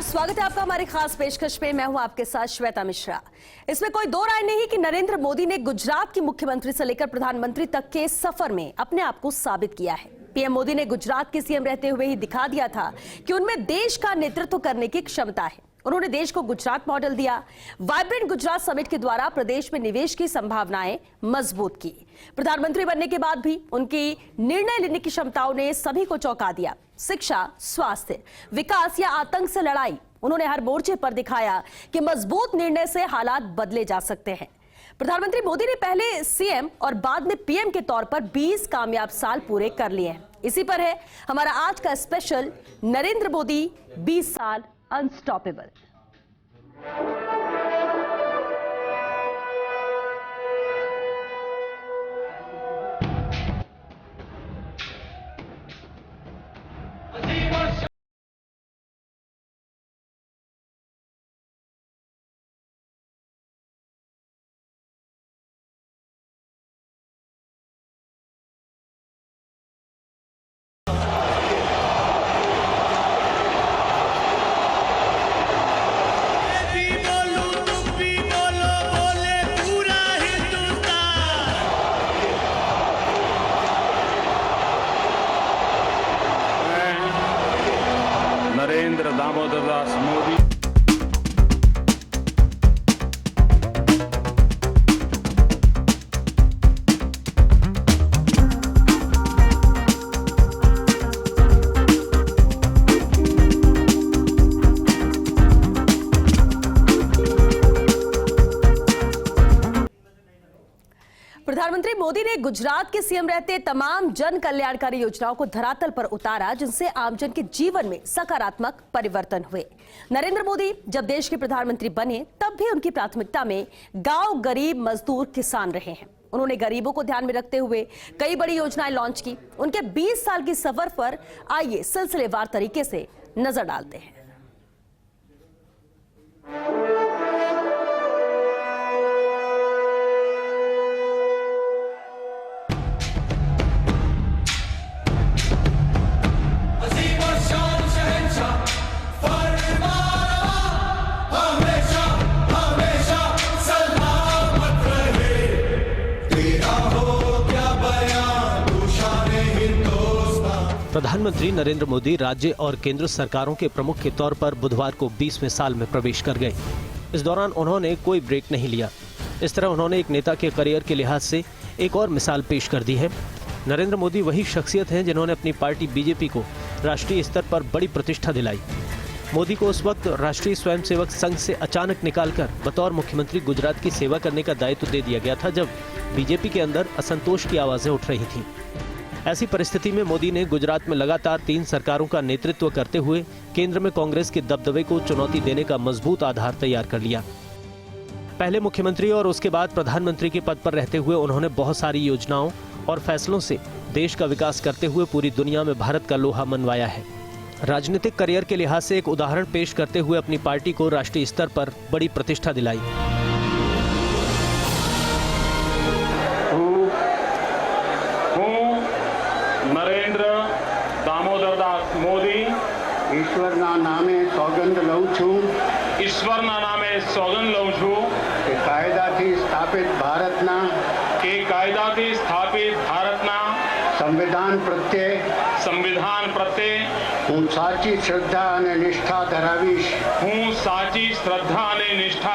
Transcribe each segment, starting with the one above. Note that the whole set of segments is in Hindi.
स्वागत है आपका हमारी खास पेशकश में। मैं हूं आपके साथ श्वेता मिश्रा। इसमें कोई दो राय नहीं कि नरेंद्र मोदी ने गुजरात की मुख्यमंत्री से लेकर प्रधानमंत्री तक के सफर में अपने आप को साबित किया है। पीएम मोदी ने गुजरात के सीएम रहते हुए ही दिखा दिया था कि उनमें देश का नेतृत्व करने की क्षमता है। उन्होंने देश को गुजरात मॉडल दिया। वाइब्रेंट गुजरात समिट के द्वारा प्रदेश में निवेश की संभावनाएं मजबूत की। प्रधानमंत्री बनने के बाद भी उनकी निर्णय लेने की क्षमताओं ने सभी को चौंका दिया। शिक्षा, स्वास्थ्य, विकास या आतंक से लड़ाई, उन्होंने हर मोर्चे पर दिखाया कि मजबूत निर्णय से हालात बदले जा सकते हैं। प्रधानमंत्री मोदी ने पहले सीएम और बाद में पीएम के तौर पर 20 कामयाब साल पूरे कर लिए हैं। इसी पर है हमारा आज का स्पेशल, नरेंद्र मोदी 20 साल अनस्टॉपेबल। नरेंद्र दामोदर दास मोदी। प्रधानमंत्री मोदी ने गुजरात के सीएम रहते तमाम जन कल्याणकारी योजनाओं को धरातल पर उतारा, जिनसे आमजन के जीवन में सकारात्मक परिवर्तन हुए। नरेंद्र मोदी जब देश के प्रधानमंत्री बने तब भी उनकी प्राथमिकता में गांव, गरीब, मजदूर, किसान रहे हैं। उन्होंने गरीबों को ध्यान में रखते हुए कई बड़ी योजनाएं लॉन्च की। उनके 20 साल की सफर पर आइए सिलसिलेवार तरीके से नजर डालते हैं। प्रधानमंत्री नरेंद्र मोदी राज्य और केंद्र सरकारों के प्रमुख के तौर पर बुधवार को 20वें साल में प्रवेश कर गए। इस दौरान उन्होंने कोई ब्रेक नहीं लिया। इस तरह उन्होंने एक नेता के करियर के लिहाज से एक और मिसाल पेश कर दी है। नरेंद्र मोदी वही शख्सियत हैं जिन्होंने अपनी पार्टी बीजेपी को राष्ट्रीय स्तर पर बड़ी प्रतिष्ठा दिलाई। मोदी को उस वक्त राष्ट्रीय स्वयंसेवक संघ से अचानक निकालकर बतौर मुख्यमंत्री गुजरात की सेवा करने का दायित्व दे दिया गया था, जब बीजेपी के अंदर असंतोष की आवाजें उठ रही थीं। ऐसी परिस्थिति में मोदी ने गुजरात में लगातार 3 सरकारों का नेतृत्व करते हुए केंद्र में कांग्रेस के दबदबे को चुनौती देने का मजबूत आधार तैयार कर लिया। पहले मुख्यमंत्री और उसके बाद प्रधानमंत्री के पद पर रहते हुए उन्होंने बहुत सारी योजनाओं और फैसलों से देश का विकास करते हुए पूरी दुनिया में भारत का लोहा मनवाया है। राजनीतिक करियर के लिहाज से एक उदाहरण पेश करते हुए अपनी पार्टी को राष्ट्रीय स्तर पर बड़ी प्रतिष्ठा दिलाई। नरेंद्र दामोदर दास मोदी ईश्वरना नामे सौगंध लઉં છું ईश्वरना नामे सौगंध लઉં છું કે કાયદાથી સ્થાપિત ભારતના સંવિધાન પ્રત્યે હું સાચી શ્રદ્ધા અને નિષ્ઠા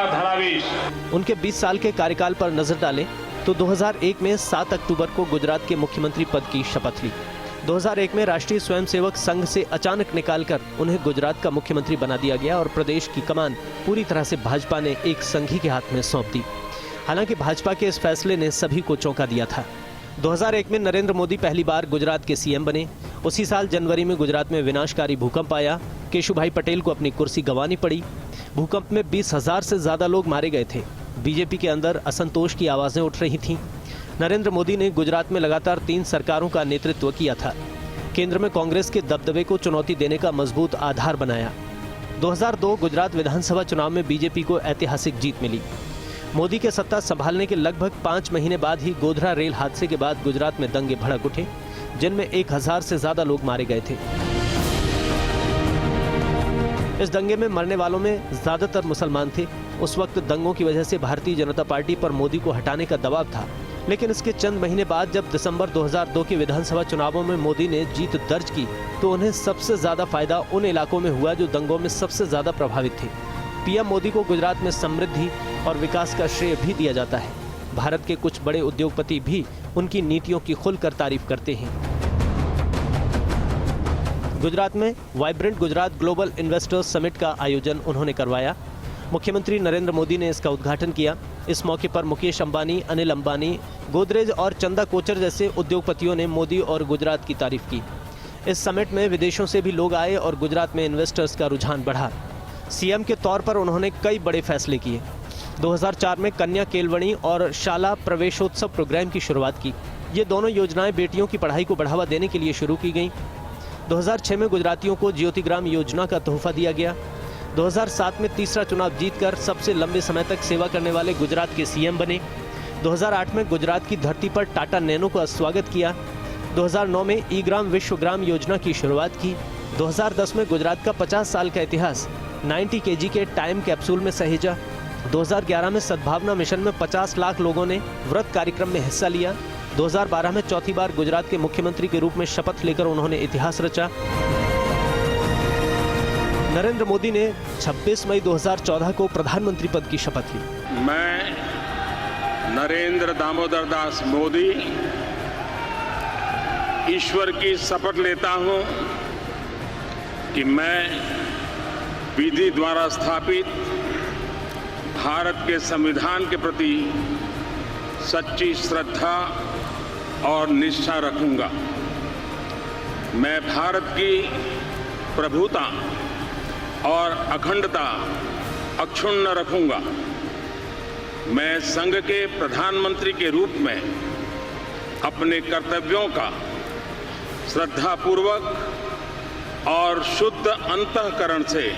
ધરાવીશ। उनके 20 साल के कार्यकाल पर नजर डालें तो 2001 में 7 अक्टूबर को गुजरात के मुख्यमंत्री पद की शपथ ली। 2001 में राष्ट्रीय स्वयंसेवक संघ से अचानक निकालकर उन्हें गुजरात का मुख्यमंत्री बना दिया गया और प्रदेश की कमान पूरी तरह से भाजपा ने एक संघी के हाथ में सौंप दी। हालांकि भाजपा के इस फैसले ने सभी को चौंका दिया था। 2001 में नरेंद्र मोदी पहली बार गुजरात के सीएम बने। उसी साल जनवरी में गुजरात में विनाशकारी भूकंप आया। केशुभाई पटेल को अपनी कुर्सी गंवानी पड़ी। भूकंप में 20,000 से ज्यादा लोग मारे गए थे। बीजेपी के अंदर असंतोष की आवाजें उठ रही थीं। नरेंद्र मोदी ने गुजरात में लगातार 3 सरकारों का नेतृत्व किया था। केंद्र में कांग्रेस के दबदबे को चुनौती देने का मजबूत आधार बनाया। 2002 गुजरात विधानसभा चुनाव में बीजेपी को ऐतिहासिक जीत मिली। मोदी के सत्ता संभालने के लगभग 5 महीने बाद ही गोधरा रेल हादसे के बाद गुजरात में दंगे भड़क उठे, जिनमें 1000 से ज्यादा लोग मारे गए थे। इस दंगे में मरने वालों में ज्यादातर मुसलमान थे। उस वक्त दंगों की वजह से भारतीय जनता पार्टी पर मोदी को हटाने का दबाव था, लेकिन इसके चंद महीने बाद जब दिसंबर 2002 के विधानसभा चुनावों में मोदी ने जीत दर्ज की तो उन्हें सबसे ज्यादा फायदा उन इलाकों में हुआ जो दंगों में सबसे ज्यादा प्रभावित थे। पीएम मोदी को गुजरात में समृद्धि और विकास का श्रेय भी दिया जाता है। भारत के कुछ बड़े उद्योगपति भी उनकी नीतियों की खुलकर तारीफ करते हैं। गुजरात में vibrant Gujarat global investors summit का आयोजन उन्होंने करवाया। मुख्यमंत्री नरेंद्र मोदी ने इसका उद्घाटन किया। इस मौके पर मुकेश अंबानी, अनिल अंबानी, गोदरेज और चंदा कोचर जैसे उद्योगपतियों ने मोदी और गुजरात की तारीफ की। इस समिट में विदेशों से भी लोग आए और गुजरात में इन्वेस्टर्स का रुझान बढ़ा। सीएम के तौर पर उन्होंने कई बड़े फैसले किए। 2004 में कन्या केलवणी और शाला प्रवेशोत्सव प्रोग्राम की शुरुआत की। ये दोनों योजनाएं बेटियों की पढ़ाई को बढ़ावा देने के लिए शुरू की गईं। 2006 में गुजरातियों को ज्योतिग्राम योजना का तोहफा दिया गया। 2007 में तीसरा चुनाव जीतकर सबसे लंबे समय तक सेवा करने वाले गुजरात के सीएम बने। 2008 में गुजरात की धरती पर टाटा नैनो का स्वागत किया। 2009 में ई-ग्राम विश्वग्राम योजना की शुरुआत की। 2010 में गुजरात का 50 साल का इतिहास 90 kg के टाइम कैप्सूल में सहेजा। 2011 में सद्भावना मिशन में 50 लाख लोगों ने व्रत कार्यक्रम में हिस्सा लिया। 2012 में चौथी बार गुजरात के मुख्यमंत्री के रूप में शपथ लेकर उन्होंने इतिहास रचा। नरेंद्र मोदी ने 26 मई 2014 को प्रधानमंत्री पद की शपथ ली। मैं नरेंद्र दामोदर दास मोदी ईश्वर की शपथ लेता हूं कि मैं विधि द्वारा स्थापित भारत के संविधान के प्रति सच्ची श्रद्धा और निष्ठा रखूंगा। मैं भारत की प्रभुता और अखंडता अक्षुण्ण रखूंगा। मैं संघ के प्रधानमंत्री के रूप में अपने कर्तव्यों का श्रद्धापूर्वक और शुद्ध अंतःकरण से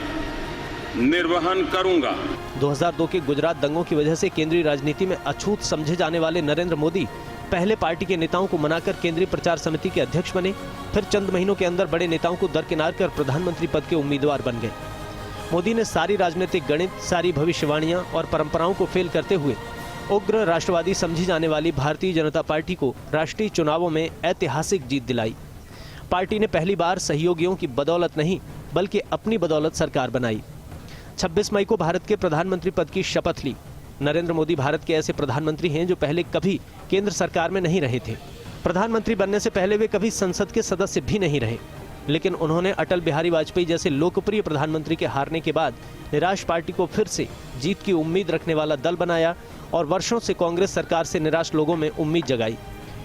निर्वहन करूंगा। 2002 के गुजरात दंगों की वजह से केंद्रीय राजनीति में अछूत समझे जाने वाले नरेंद्र मोदी पहले पार्टी के नेताओं को मनाकर केंद्रीय प्रचार समिति के अध्यक्ष बने। फिर चंद महीनों के अंदर बड़े नेताओं को दरकिनार कर प्रधानमंत्री पद के उम्मीदवार बन गए। मोदी ने सारी राजनीतिक गणित, सारी भविष्यवाणियां और परंपराओं को फेल करते हुए उग्र राष्ट्रवादी समझी जाने वाली भारतीय जनता पार्टी को राष्ट्रीय चुनावों में ऐतिहासिक जीत दिलाई। पार्टी ने पहली बार सहयोगियों की बदौलत नहीं बल्कि अपनी बदौलत सरकार बनाई। 26 मई को भारत के प्रधानमंत्री पद की शपथ ली। नरेंद्र मोदी भारत के ऐसे प्रधानमंत्री हैं जो पहले कभी केंद्र सरकार में नहीं रहे थे। प्रधानमंत्री बनने से पहले वे कभी संसद के सदस्य भी नहीं रहे, लेकिन उन्होंने अटल बिहारी वाजपेयी जैसे लोकप्रिय प्रधानमंत्री के हारने के बाद निराश पार्टी को फिर से जीत की उम्मीद रखने वाला दल बनाया और वर्षों से कांग्रेस सरकार से निराश लोगों में उम्मीद जगाई।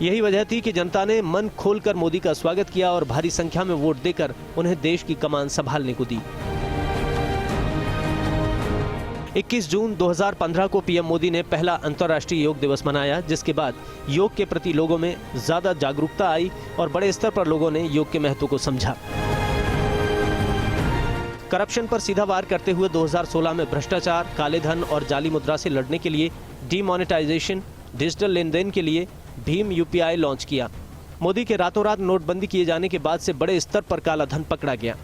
यही वजह थी कि जनता ने मन खोलकर मोदी का स्वागत किया और भारी संख्या में वोट देकर उन्हें देश की कमान संभालने को दी। 21 जून 2015 को पीएम मोदी ने पहला अंतर्राष्ट्रीय योग दिवस मनाया, जिसके बाद योग के प्रति लोगों में ज्यादा जागरूकता आई और बड़े स्तर पर लोगों ने योग के महत्व को समझा। करप्शन पर सीधा वार करते हुए 2016 में भ्रष्टाचार, काले धन और जाली मुद्रा से लड़ने के लिए डीमोनेटाइजेशन, डिजिटल लेन देन के लिए भीम यूपीआई लॉन्च किया। मोदी के रातों रात नोटबंदी किए जाने के बाद से बड़े स्तर पर काला धन पकड़ा गया।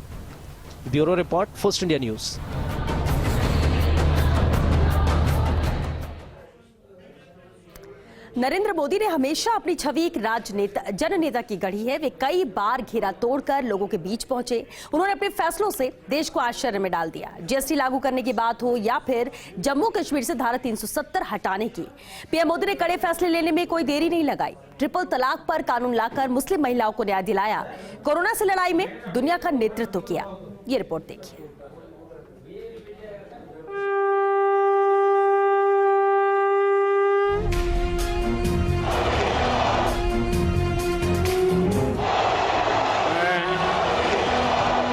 Bureau report, first India news. Narendra Modi ने हमेशा अपनी छवि एक राजनेता, जननेता की गढ़ी है। वे कई बार घेरा तोड़कर लोगों के बीच पहुंचे। उन्होंने अपने फैसलों से देश को आश्चर्य में डाल दिया। जीएसटी लागू करने की बात हो या फिर जम्मू कश्मीर से धारा 370 हटाने की, पीएम मोदी ने कड़े फैसले लेने में कोई देरी नहीं लगाई। ट्रिपल तलाक पर कानून लाकर मुस्लिम महिलाओं को न्याय दिलाया। कोरोना से लड़ाई में दुनिया का नेतृत्व किया। ये रिपोर्ट देखिए।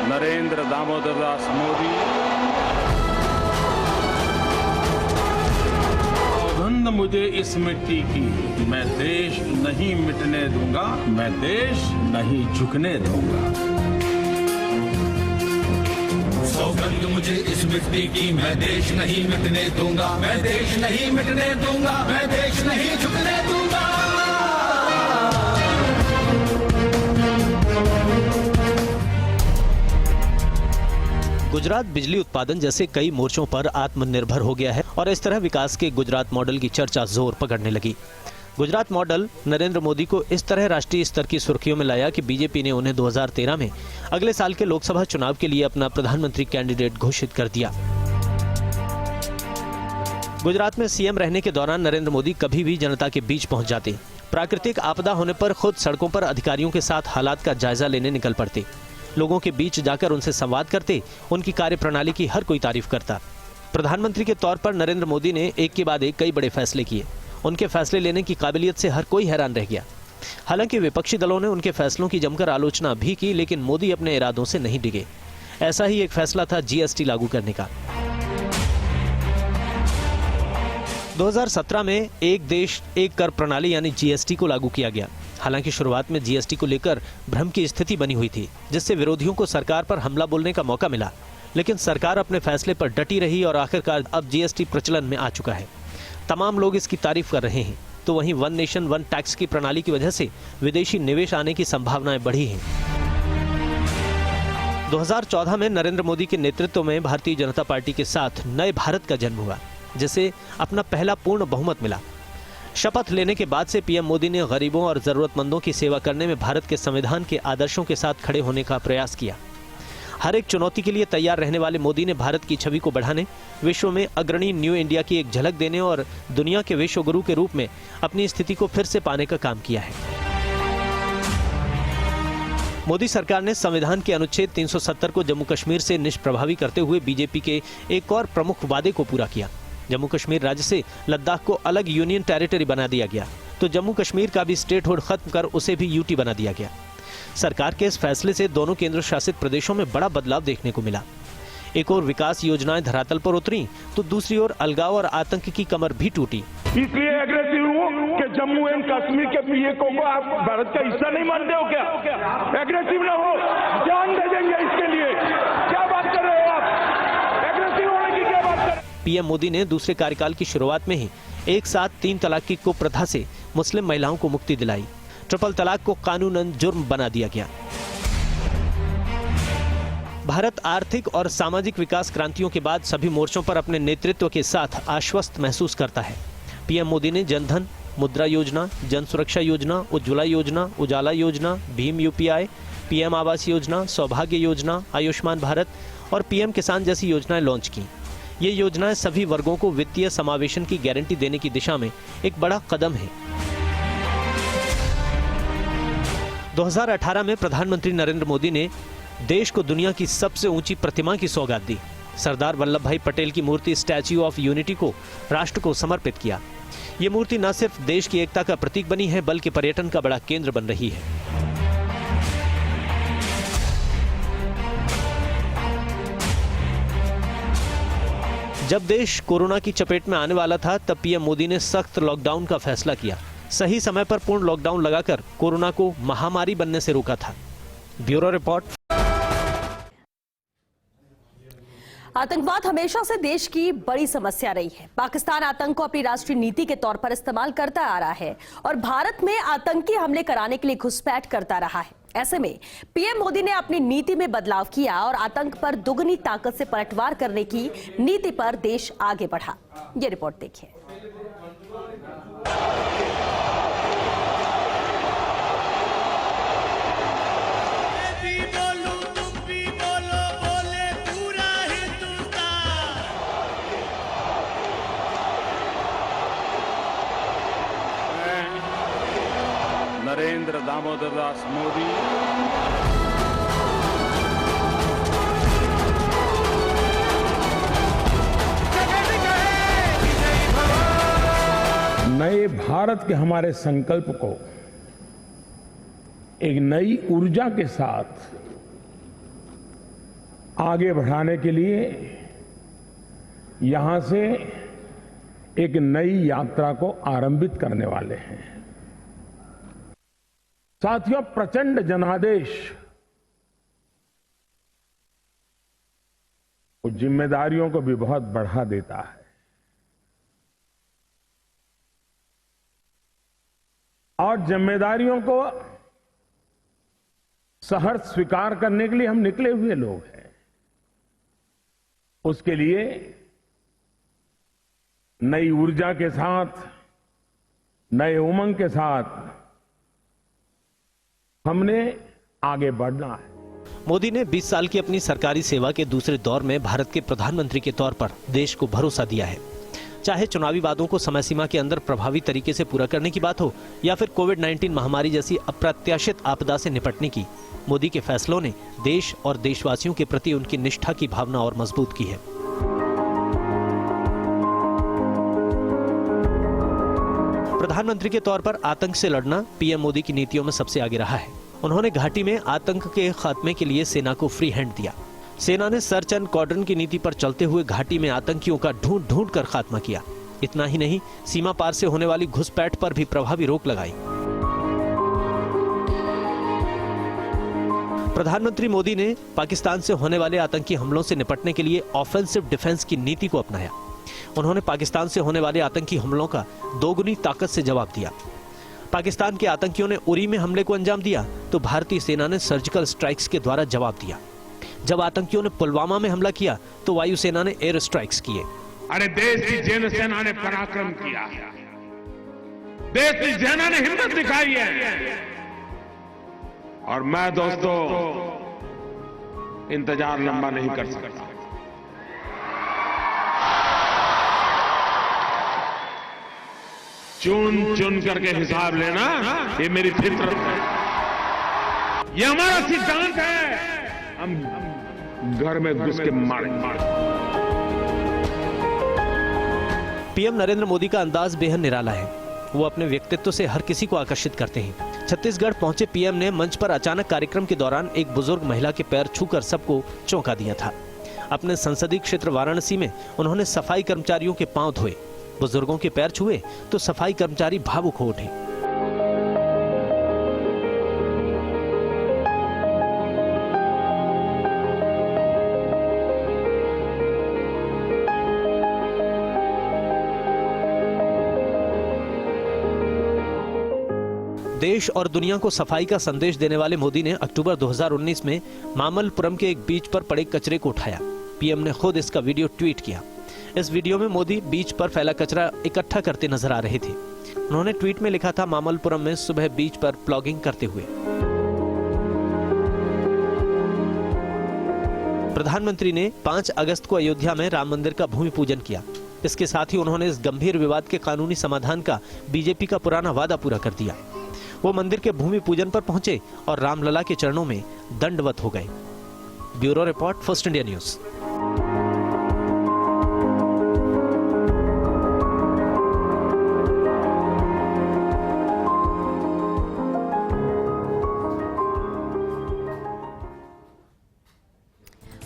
नरेंद्र दामोदर दास मोदी सौगंध मुझे इस मिट्टी की, मैं देश नहीं मिटने दूंगा, मैं देश नहीं झुकने दूंगा। सौगंध मुझे इस मिट्टी की, मैं देश नहीं मिटने दूंगा, मैं देश नहीं मिटने दूंगा, मैं देश नहीं झुकने दूंगा। गुजरात बिजली उत्पादन जैसे कई मोर्चों पर आत्मनिर्भर हो गया है और इस तरह विकास के गुजरात मॉडल की चर्चा जोर पकड़ने लगी। गुजरात मॉडल नरेंद्र मोदी को इस तरह राष्ट्रीय स्तर की सुर्खियों में लाया कि बीजेपी ने उन्हें 2013 में अगले साल के लोकसभा चुनाव के लिए अपना प्रधानमंत्री कैंडिडेट घोषित कर दिया। गुजरात में सीएम रहने के दौरान नरेंद्र मोदी कभी भी जनता के बीच पहुंच जाते। प्राकृतिक आपदा होने पर खुद सड़कों पर अधिकारियों के साथ हालात का जायजा लेने निकल पड़ते। लोगों के बीच जाकर उनसे संवाद करते। उनकी कार्यप्रणाली की हर कोई तारीफ करता। प्रधानमंत्री के तौर पर नरेंद्र मोदी ने एक के बाद एक कई बड़े फैसले किए। उनके फैसले लेने की काबिलियत से हर कोई हैरान रह गया। हालांकि विपक्षी दलों ने उनके फैसलों की जमकर आलोचना भी की, लेकिन मोदी अपने इरादों से नहीं डिगे। ऐसा ही एक फैसला था जीएसटी लागू करने का। 2017 में एक देश एक कर प्रणाली यानी जीएसटी को लागू किया गया। हालांकि शुरुआत में जीएसटी को लेकर भ्रम की स्थिति बनी हुई थी, जिससे विरोधियों को सरकार पर हमला बोलने का मौका मिला। लेकिन सरकार अपने फैसले पर डटी रही और आखिरकार अब जीएसटी प्रचलन में आ चुका है। तमाम लोग इसकी तारीफ कर रहे हैं। तो वहीं वन नेशन वन टैक्स की प्रणाली की वजह से विदेशी निवेश आने की संभावनाएं बढ़ी हैं। 2014 में नरेंद्र मोदी के नेतृत्व में भारतीय जनता पार्टी के साथ नए भारत का जन्म हुआ, जिसे अपना पहला पूर्ण बहुमत मिला। शपथ लेने के बाद से पीएम मोदी ने गरीबों और जरूरतमंदों की सेवा करने में भारत के संविधान के आदर्शों के साथ खड़े होने का प्रयास किया। हर एक चुनौती के लिए तैयार रहने वाले मोदी ने भारत की छवि को बढ़ाने, विश्व में अग्रणी न्यू इंडिया की एक झलक देने और दुनिया के विश्व गुरु के रूप में अपनी स्थिति को फिर से पाने का काम किया है। मोदी सरकार ने संविधान के अनुच्छेद 370 को जम्मू कश्मीर से निष्प्रभावी करते हुए बीजेपी के एक और प्रमुख वादे को पूरा किया। जम्मू कश्मीर राज्य से लद्दाख को अलग यूनियन टेरिटरी बना दिया गया, तो जम्मू कश्मीर का भी स्टेटहुड खत्म कर उसे भी यूटी बना दिया गया। सरकार के इस फैसले से दोनों केंद्र शासित प्रदेशों में बड़ा बदलाव देखने को मिला। एक और विकास योजनाएं धरातल पर उतरी, तो दूसरी ओर अलगाव और आतंक की कमर भी टूटी। इसलिए एग्रेसिव हूँ कि जम्मू एंड कश्मीर के पीएको को आप भारत का हिस्सा नहीं मानते हो क्या? एग्रेसिव ना हो, जान दे देंगे इसके लिए। क्या बात कर रहे हो आप? एग्रेसिव होने की क्या बात कर रहे हो? पीएम मोदी ने दूसरे कार्यकाल की शुरुआत में ही एक साथ 3 तलाक की कुप्रथा से मुस्लिम महिलाओं को मुक्ति दिलाई। ट्रिपल तलाक को कानूनन जुर्म बना दिया गया। भारत आर्थिक और सामाजिक विकास क्रांतियों के बाद सभी मोर्चों पर अपने नेतृत्व के साथ आश्वस्त महसूस करता है। पीएम मोदी ने जनधन, मुद्रा योजना, जन सुरक्षा योजना, उज्ज्वला योजना, उजाला योजना, भीम यूपीआई, पीएम आवास योजना, सौभाग्य योजना, आयुष्मान भारत और पीएम किसान जैसी योजनाएं लॉन्च की। ये योजनाएं सभी वर्गों को वित्तीय समावेशन की गारंटी देने की दिशा में एक बड़ा कदम है। 2018 में प्रधानमंत्री नरेंद्र मोदी ने देश को दुनिया की सबसे ऊंची प्रतिमा की सौगात दी। सरदार वल्लभ भाई पटेल की मूर्ति स्टैच्यू ऑफ यूनिटी को राष्ट्र को समर्पित किया। ये मूर्ति न सिर्फ देश की एकता का प्रतीक बनी है, बल्कि पर्यटन का बड़ा केंद्र बन रही है। जब देश कोरोना की चपेट में आने वाला था, तब पीएम मोदी ने सख्त लॉकडाउन का फैसला किया। सही समय पर पूर्ण लॉकडाउन लगाकर कोरोना को महामारी बनने से रोका था। Bureau report. आतंकवाद हमेशा से देश की बड़ी समस्या रही है। पाकिस्तान आतंक को अपनी राष्ट्रीय नीति के तौर पर इस्तेमाल करता आ रहा है और भारत में आतंकी हमले कराने के लिए घुसपैठ करता रहा है। ऐसे में पीएम मोदी ने अपनी नीति में बदलाव किया और आतंक पर दुगनी ताकत से पलटवार करने की नीति पर देश आगे बढ़ा। ये रिपोर्ट देखिए। नरेंद्र दामोदर दास मोदी नए भारत के हमारे संकल्प को एक नई ऊर्जा के साथ आगे बढ़ाने के लिए यहां से एक नई यात्रा को आरंभित करने वाले हैं। साथियों, प्रचंड जनादेश वो जिम्मेदारियों को भी बहुत बढ़ा देता है और जिम्मेदारियों को सहर्ष स्वीकार करने के लिए हम निकले हुए लोग हैं। उसके लिए नई ऊर्जा के साथ, नए उमंग के साथ हमने आगे बढ़ना है। मोदी ने 20 साल की अपनी सरकारी सेवा के दूसरे दौर में भारत के प्रधानमंत्री के तौर पर देश को भरोसा दिया है। चाहे चुनावी वादों को समय सीमा के अंदर प्रभावी तरीके से पूरा करने की बात हो या फिर कोविड-19 महामारी जैसी अप्रत्याशित आपदा से निपटने की, मोदी के फैसलों ने देश और देशवासियों के प्रति उनकी निष्ठा की भावना और मजबूत की है। प्रधानमंत्री के तौर पर आतंक से लड़ना पीएम मोदी की नीतियों में सबसे आगे रहा है। उन्होंने घाटी में आतंक के खात्मे के लिए सेना को फ्री हैंड दिया। सेना ने सर्च एंड कॉर्डन की नीति पर चलते हुए घाटी में आतंकियों का ढूंढ ढूंढ कर खात्मा किया। इतना ही नहीं, सीमा पार से होने वाली घुसपैठ पर भी प्रभावी रोक लगाई। प्रधानमंत्री मोदी ने पाकिस्तान से होने वाले आतंकी हमलों से निपटने के लिए ऑफेंसिव डिफेंस की नीति को अपनाया। उन्होंने पाकिस्तान से होने वाले आतंकी हमलों का दोगुनी ताकत से जवाब दिया। पाकिस्तान के आतंकियों ने उरी में हमले को अंजाम दिया तो भारतीय सेना ने सर्जिकल स्ट्राइक्स के द्वारा जवाब दिया। जब आतंकियों ने पुलवामा में हमला किया तो वायुसेना ने एयर स्ट्राइक्स किए। अरे देश की जैन सेना ने पराक्रम किया, देश की सेना ने हिम्मत दिखाई है। और मैं दोस्तों इंतजार लंबा नहीं कर सकता। चुन चुन करके हिसाब लेना, ये मेरी फितरत है, ये हमारा सिद्धांत है। हम घर में घुस के मारे। पीएम नरेंद्र मोदी का अंदाज बेहद निराला है। वो अपने व्यक्तित्व से हर किसी को आकर्षित करते हैं। छत्तीसगढ़ पहुंचे पीएम ने मंच पर अचानक कार्यक्रम के दौरान एक बुजुर्ग महिला के पैर छूकर सबको चौंका दिया था। अपने संसदीय क्षेत्र वाराणसी में उन्होंने सफाई कर्मचारियों के पांव धोए। बुजुर्गों के पैर छुए तो सफाई कर्मचारी भावुक हो उठे। देश और दुनिया को सफाई का संदेश देने वाले मोदी ने अक्टूबर 2019 में मामल्लपुरम के एक बीच पर पड़े कचरे को उठाया। पीएम ने खुद इसका वीडियो ट्वीट किया। इस वीडियो में मोदी बीच पर फैला कचरा इकट्ठा करते नजर आ रहे थे। उन्होंने ट्वीट में लिखा था, मामल्लपुरम में सुबह बीच पर प्लॉगिंग करते हुए। प्रधानमंत्री ने 5 अगस्त को अयोध्या में राम मंदिर का भूमि पूजन किया। इसके साथ ही उन्होंने इस गंभीर विवाद के कानूनी समाधान का बीजेपी का पुराना वादा पूरा कर दिया। वो मंदिर के भूमि पूजन पर पहुंचे और रामलला के चरणों में दंडवत हो गए। Bureau report, first India news.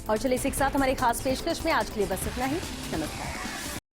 और चलिए इसी के साथ हमारी खास पेशकश में आज के लिए बस इतना ही। नमस्कार।